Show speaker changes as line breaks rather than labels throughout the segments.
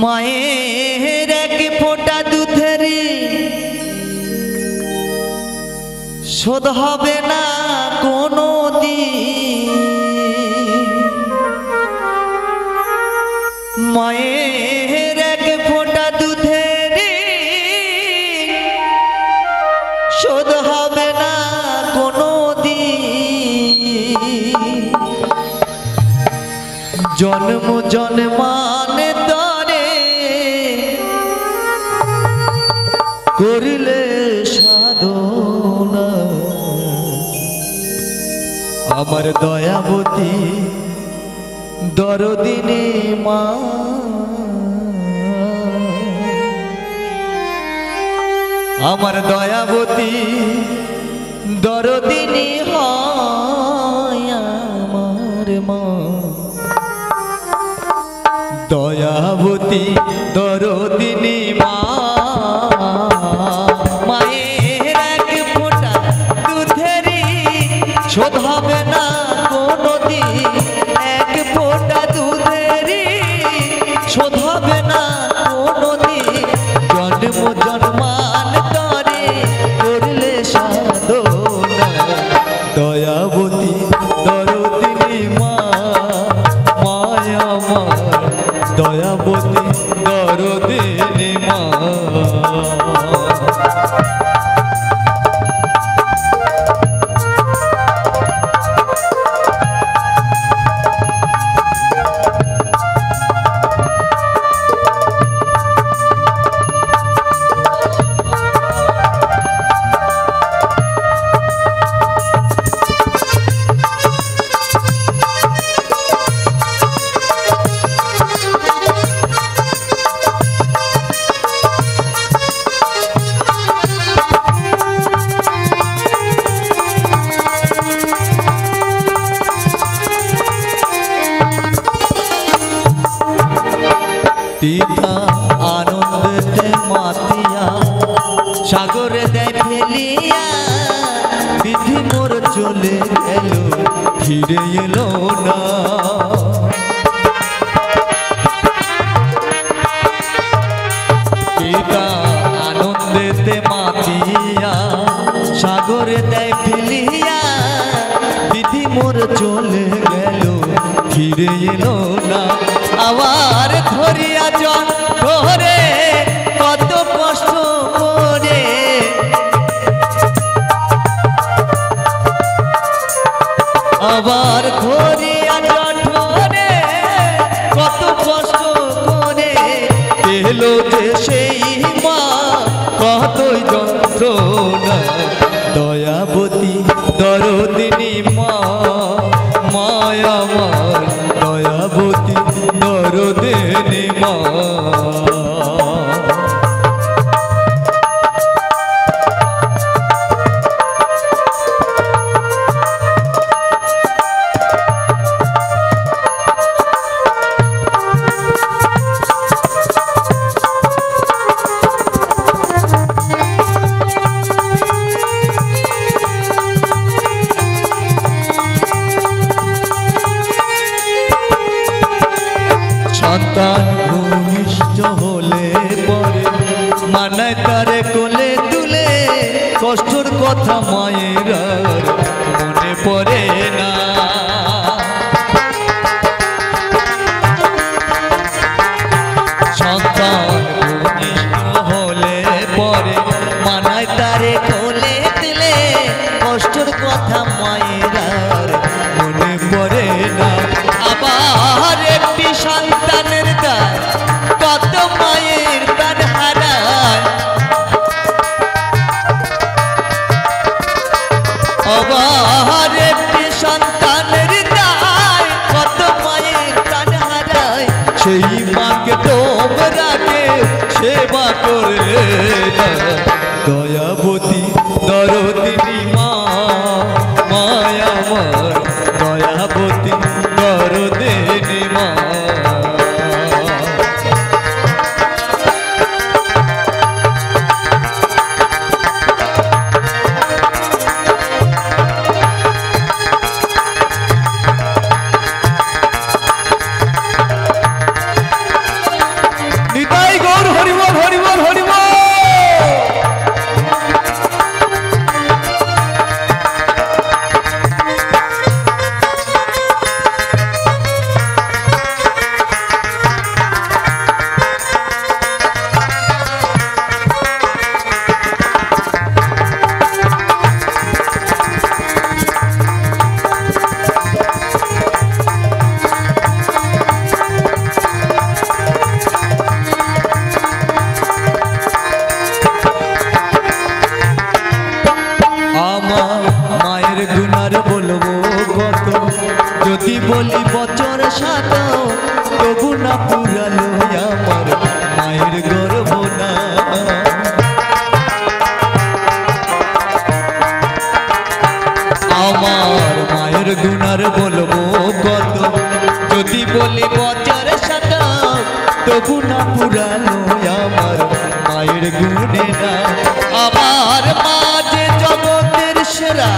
মায়ের এক ফোঁটা দুধের শোধ হবে না কোনো দিন। মায়ের এক ফোঁটা দুধের শোধ হবে না কোনো দিন। জন্ম জন্মানে তরে করিলে সাধনা আমার দয়াবতী দরদিনী মা। আমার দয়াবতী দরদিনী হয় আমার মা। দয়াবতী দরদিনী মা। মায়ের এক ফোঁটা দুধের শোধ হবে না কোনো দিন। এক ফোঁটা দুধের শোধ হবে না কোনো দিন। জন্ম জন্মান তরে করলে সাধনা দয়াবতী দরদিনী মা। মায়া আমার দয়াবতী দরদিনী মা। পিতা আনন্দে মাতিয়া সাগরে দেয় ফেলিয়া। বিধি মোর চলে গেল ফিরে এলো না। পিতা আনন্দেতে মাতিয়া সাগরে দেয় ফেলিয়া। বিধি মোর চলে গেল ফিরে এলো না। আবার ধরিয়া জন ধরে কত কষ্ট করে। আবার ধরিয়া জন ধরে কত কষ্ট করে। পেলো যে সেই মা কতই যন্ত্রণা দয়াবতী দরদিনী মা। মায়া আমার দয়াবতী দরদিনী মা। সন্তান ভূমিষ্ঠ হলে পরে মানায় তারে কোলে তুলে। কষ্টর কথা মায়ের মনে পড়ে না। সন্তান ভূমিষ্ঠ হলে পরে মানায় তারে কোলে তুলে। কষ্টর কথা মায়ের মনে পড়ে না। আবার একটি সন্তানের দায় কত মায়ের প্রাণ হারায়। আবার একটি সন্তানের দায় কত মায়ের প্রাণ হারায়। সেই মাকে তোমরা কেউ সেবা করলে না দয়াবতী দরদিনী মা। মায়া আমার দয়াবতী দরদিনী মা। গুনার বলবো কত, যদি বলি বছর সাত তবু না পুরালো আমার মায়ের গর্ব না। আমার মায়ের গুনার বলবো কত, যদি বলি বছর সাত তবু না পুরালো আমার মায়ের গুণে না। আমার মা যে জগতের সেরা,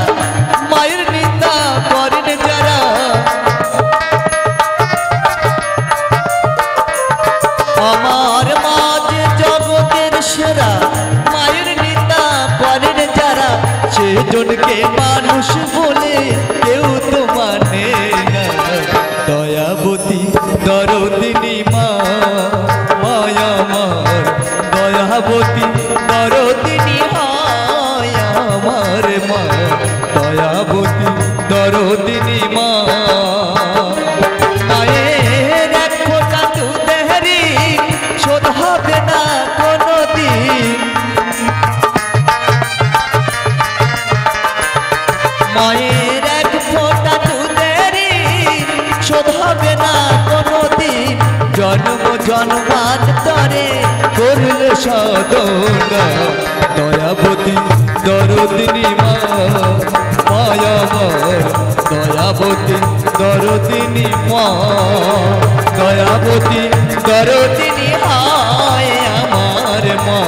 মায়ের নিন্দা করেন যারা। আমার মা যে জগতের সেরা, মায়ের নিন্দা করেন যারা। সেজনকে মানুষ বলে কেউ তো মানে না। দয়াবতী দরদিনী মা, মায়া আমার দয়াবতী দরদিনী হয় আমার মা, দয়াবতী দরদিনী মা। মায়ের এক ফোঁটা দুধেরি শোধ হবে না কোনোদিন। মায়ের এক ফোঁটা দুধেরি শোধ হবে না কোনোদিন। জন্ম জন্মান্তরে করল সাধনা। দয়াবতী দরদিনী মা, মায়া আমার দয়াবতী দরদিনী মা, দয়াবতী দরদিনী হায় আমার মা,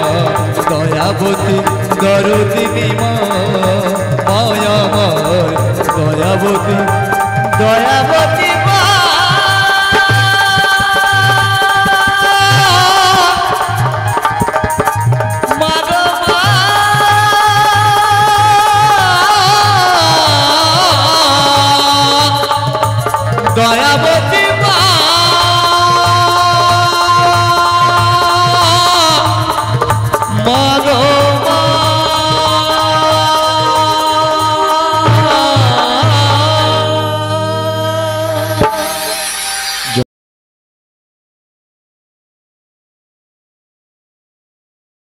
দয়াবতী দরদিনী মা, মায়া আমার দয়াবতী দয়াবতী মা। দয়াবতী